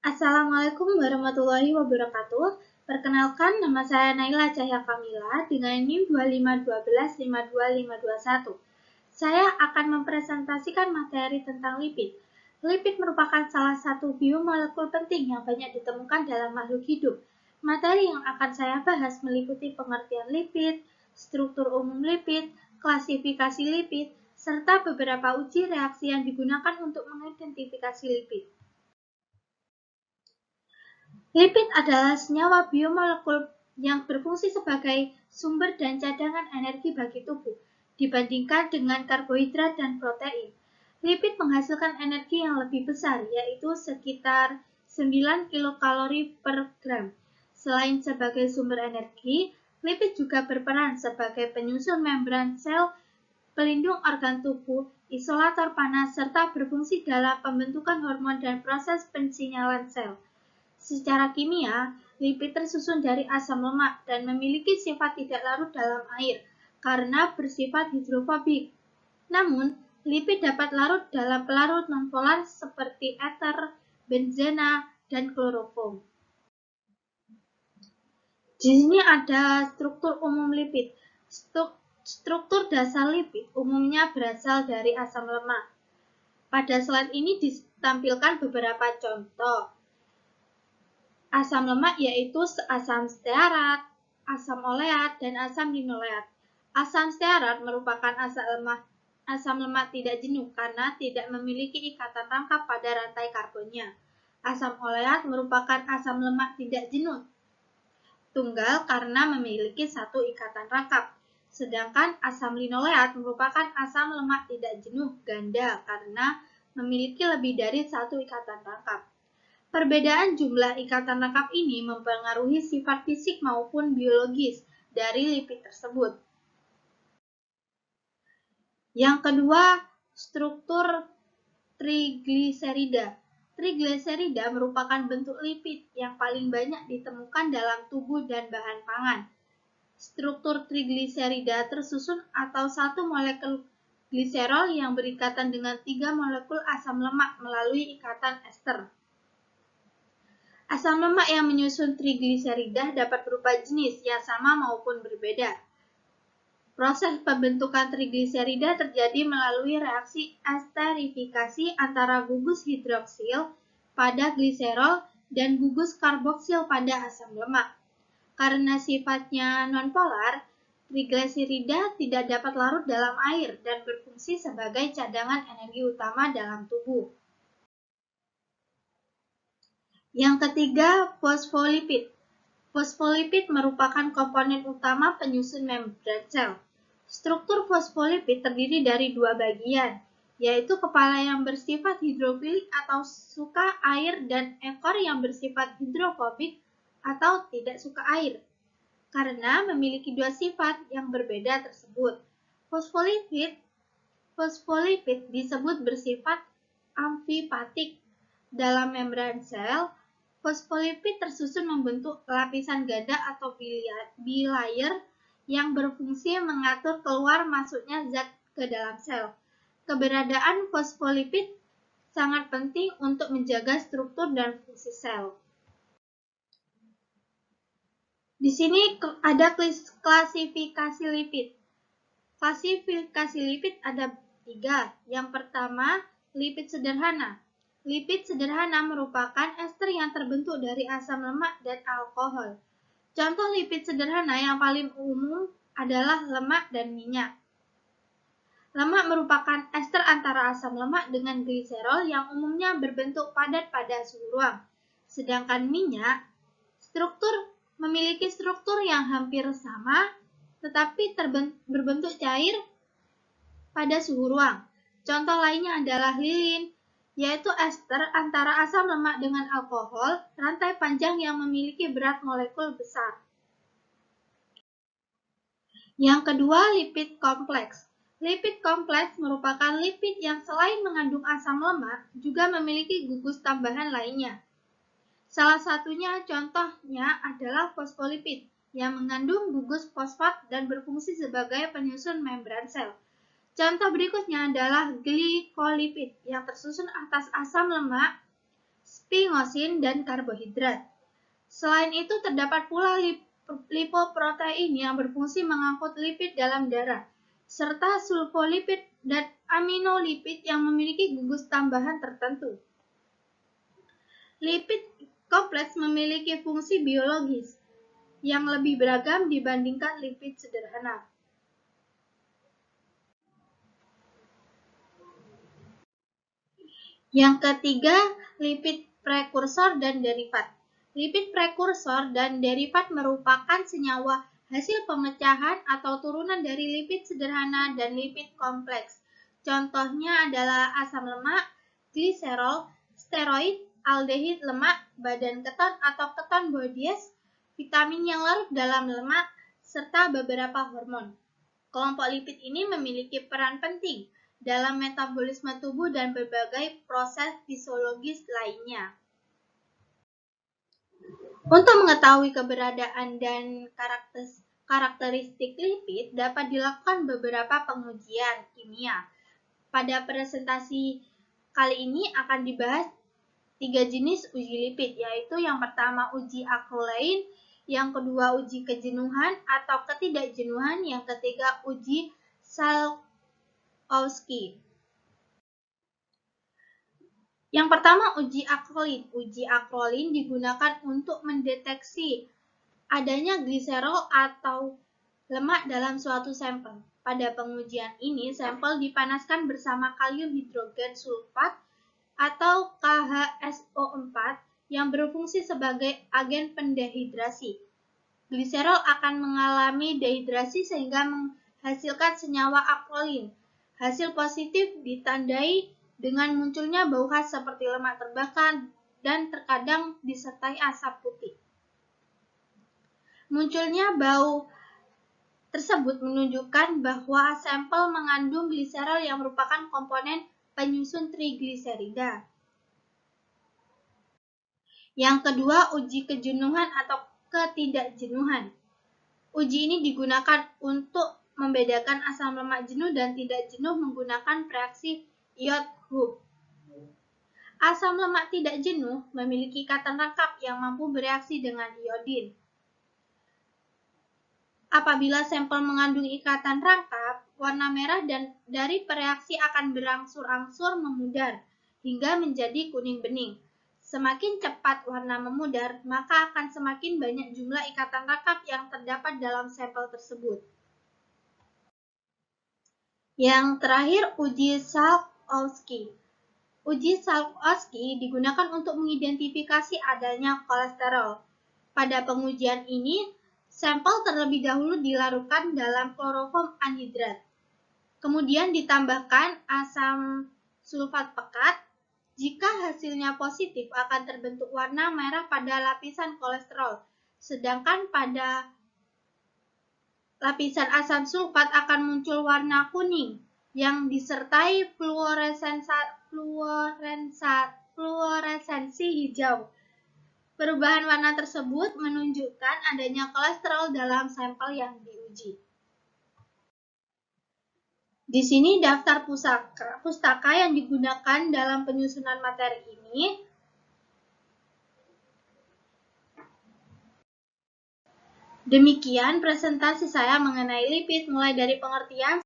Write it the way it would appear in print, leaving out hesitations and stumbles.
Assalamualaikum warahmatullahi wabarakatuh. Perkenalkan, nama saya Naila Cahya Kamila dengan NIM 251252521. Saya akan mempresentasikan materi tentang lipid. Lipid merupakan salah satu biomolekul penting yang banyak ditemukan dalam makhluk hidup. Materi yang akan saya bahas meliputi pengertian lipid, struktur umum lipid, klasifikasi lipid, serta beberapa uji reaksi yang digunakan untuk mengidentifikasi lipid. Lipid adalah senyawa biomolekul yang berfungsi sebagai sumber dan cadangan energi bagi tubuh, dibandingkan dengan karbohidrat dan protein. Lipid menghasilkan energi yang lebih besar, yaitu sekitar 9 kilokalori per gram. Selain sebagai sumber energi, lipid juga berperan sebagai penyusun membran sel, pelindung organ tubuh, isolator panas, serta berfungsi dalam pembentukan hormon dan proses pensinyalan sel. Secara kimia, lipid tersusun dari asam lemak dan memiliki sifat tidak larut dalam air karena bersifat hidrofobik. Namun, lipid dapat larut dalam pelarut nonpolar seperti eter, benzena, dan kloroform. Di sini ada struktur umum lipid. Struktur dasar lipid umumnya berasal dari asam lemak. Pada slide ini ditampilkan beberapa contoh. Asam lemak yaitu asam stearat, asam oleat, dan asam linoleat. Asam stearat merupakan asam lemak tidak jenuh karena tidak memiliki ikatan rangkap pada rantai karbonnya. Asam oleat merupakan asam lemak tidak jenuh tunggal karena memiliki satu ikatan rangkap. Sedangkan asam linoleat merupakan asam lemak tidak jenuh ganda karena memiliki lebih dari satu ikatan rangkap. Perbedaan jumlah ikatan rangkap ini mempengaruhi sifat fisik maupun biologis dari lipid tersebut. Yang kedua, struktur trigliserida. Trigliserida merupakan bentuk lipid yang paling banyak ditemukan dalam tubuh dan bahan pangan. Struktur trigliserida tersusun atau satu molekul gliserol yang berikatan dengan 3 molekul asam lemak melalui ikatan ester. Asam lemak yang menyusun trigliserida dapat berupa jenis yang sama maupun berbeda. Proses pembentukan trigliserida terjadi melalui reaksi esterifikasi antara gugus hidroksil pada gliserol dan gugus karboksil pada asam lemak. Karena sifatnya nonpolar, trigliserida tidak dapat larut dalam air dan berfungsi sebagai cadangan energi utama dalam tubuh. Yang ketiga, fosfolipid. Fosfolipid merupakan komponen utama penyusun membran sel. Struktur fosfolipid terdiri dari dua bagian, yaitu kepala yang bersifat hidrofilik atau suka air dan ekor yang bersifat hidrofobik atau tidak suka air. Karena memiliki dua sifat yang berbeda tersebut, fosfolipid disebut bersifat amfipatik. Dalam membran sel, fosfolipid tersusun membentuk lapisan ganda atau bilayer yang berfungsi mengatur keluar masuknya zat ke dalam sel. Keberadaan fosfolipid sangat penting untuk menjaga struktur dan fungsi sel. Di sini ada klasifikasi lipid. Klasifikasi lipid ada 3. Yang pertama, lipid sederhana. Lipid sederhana merupakan ester yang terbentuk dari asam lemak dan alkohol. Contoh lipid sederhana yang paling umum adalah lemak dan minyak. Lemak merupakan ester antara asam lemak dengan gliserol yang umumnya berbentuk padat pada suhu ruang. Sedangkan minyak memiliki struktur yang hampir sama, tetapi berbentuk cair pada suhu ruang. Contoh lainnya adalah lilin, yaitu ester antara asam lemak dengan alkohol, rantai panjang yang memiliki berat molekul besar. Yang kedua, lipid kompleks. Lipid kompleks merupakan lipid yang selain mengandung asam lemak, juga memiliki gugus tambahan lainnya. Salah satunya contohnya adalah fosfolipid, yang mengandung gugus fosfat dan berfungsi sebagai penyusun membran sel. Contoh berikutnya adalah glikolipid yang tersusun atas asam lemak, sfingosin, dan karbohidrat. Selain itu, terdapat pula lipoprotein yang berfungsi mengangkut lipid dalam darah, serta sulfolipid dan aminolipid yang memiliki gugus tambahan tertentu. Lipid kompleks memiliki fungsi biologis yang lebih beragam dibandingkan lipid sederhana. Yang ketiga, lipid prekursor dan derivat. Lipid prekursor dan derivat merupakan senyawa hasil pemecahan atau turunan dari lipid sederhana dan lipid kompleks. Contohnya adalah asam lemak, gliserol, steroid, aldehid lemak, badan keton atau keton bodies, vitamin yang larut dalam lemak, serta beberapa hormon. Kelompok lipid ini memiliki peran penting dalam metabolisme tubuh dan berbagai proses fisiologis lainnya. Untuk mengetahui keberadaan dan karakteristik lipid dapat dilakukan beberapa pengujian kimia. Pada presentasi kali ini akan dibahas 3 jenis uji lipid, yaitu yang pertama uji acrolein, yang kedua uji kejenuhan atau ketidakjenuhan, yang ketiga uji Salkowski. Yang pertama, uji acrolein. Uji acrolein digunakan untuk mendeteksi adanya gliserol atau lemak dalam suatu sampel. Pada pengujian ini, sampel dipanaskan bersama kalium hidrogen sulfat atau KHSO4 yang berfungsi sebagai agen pendehidrasi. Gliserol akan mengalami dehidrasi sehingga menghasilkan senyawa acrolein. Hasil positif ditandai dengan munculnya bau khas seperti lemak terbakar dan terkadang disertai asap putih. Munculnya bau tersebut menunjukkan bahwa sampel mengandung gliserol yang merupakan komponen penyusun trigliserida. Yang kedua, uji kejenuhan atau ketidakjenuhan. Uji ini digunakan untuk membedakan asam lemak jenuh dan tidak jenuh menggunakan reaksi Iod-Hooft. Asam lemak tidak jenuh memiliki ikatan rangkap yang mampu bereaksi dengan iodin. Apabila sampel mengandung ikatan rangkap, warna merah dan dari pereaksi akan berangsur-angsur memudar hingga menjadi kuning bening. Semakin cepat warna memudar, maka akan semakin banyak jumlah ikatan rangkap yang terdapat dalam sampel tersebut. Yang terakhir, uji Salkowski. Uji Salkowski digunakan untuk mengidentifikasi adanya kolesterol. Pada pengujian ini, sampel terlebih dahulu dilarutkan dalam kloroform anhidrat. Kemudian ditambahkan asam sulfat pekat. Jika hasilnya positif, akan terbentuk warna merah pada lapisan kolesterol, sedangkan pada lapisan asam sulfat akan muncul warna kuning yang disertai fluoresensi hijau. Perubahan warna tersebut menunjukkan adanya kolesterol dalam sampel yang diuji. Di sini daftar pustaka yang digunakan dalam penyusunan materi ini. Demikian presentasi saya mengenai lipid, mulai dari pengertian